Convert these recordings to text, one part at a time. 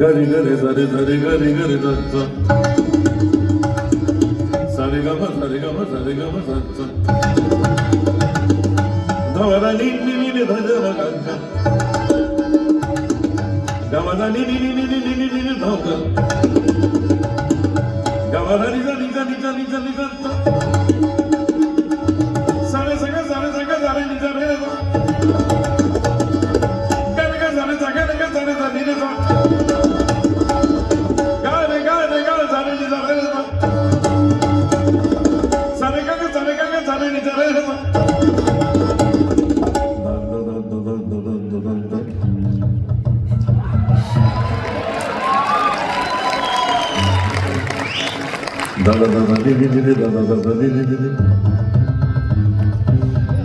गरी गरे सरे सरे गरी गरे सा सरे ग म सरे ग म सरे ग म सा धवरा नी नी नी धज म ग गवरा नी नी नी नी नी नी नी धव ग गवरा नी नी नी नी नी नी सरे सगे सरे सगे सरे नी सरे गरे ग सरे सगे ग सरे सरे नी सा da da da da di di di da da da da di di di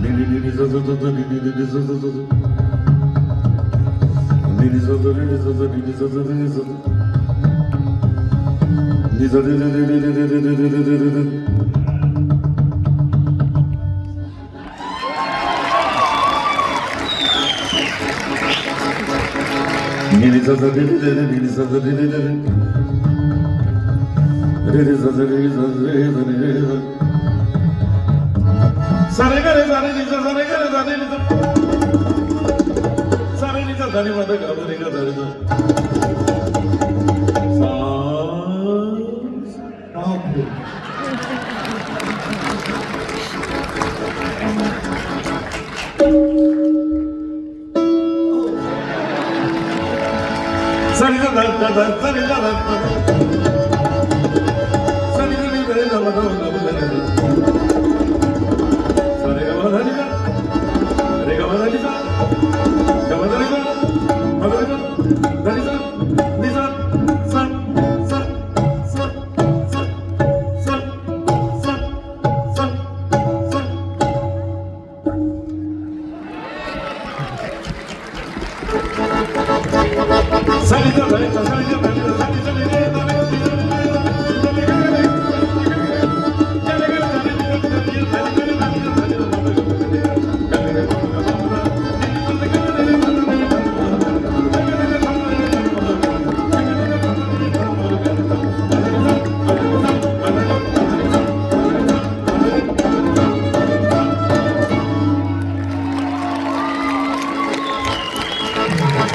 di di di di za za za di di di za za za di di za za di di za za di di za za di di za di za di di di di di di di di di di Nini sa sa di di di di di sa sa di di di di di di sa sa di di sa sa di di di di sare ga re sare ni sa sare ga re sare ni sa sare ni sa sare ma da ga re ga sare sa sare da da da sare da da sare ni re da ma da ma da sare ga ma da ni da re ga ma da ni da ga ma da ni da ma da ni da da ni da ni da sa sa sa sa sa sa sa sa sare da da sare da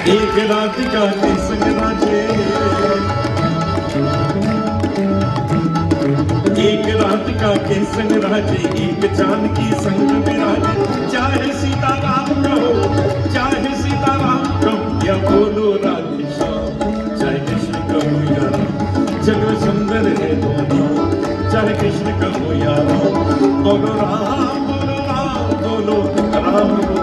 एक रात का संग राजे एक रात का संग राजे एक चांद की संग विराजे चाहे सीताराम कहो चाहे सीताराम कहो या बोलो राधे श्याम चाहे कृष्ण कहो या राम जग सुंदर है दोनों चाहे कृष्ण कहो या राम बोलो राम बोलो राम बोलो राम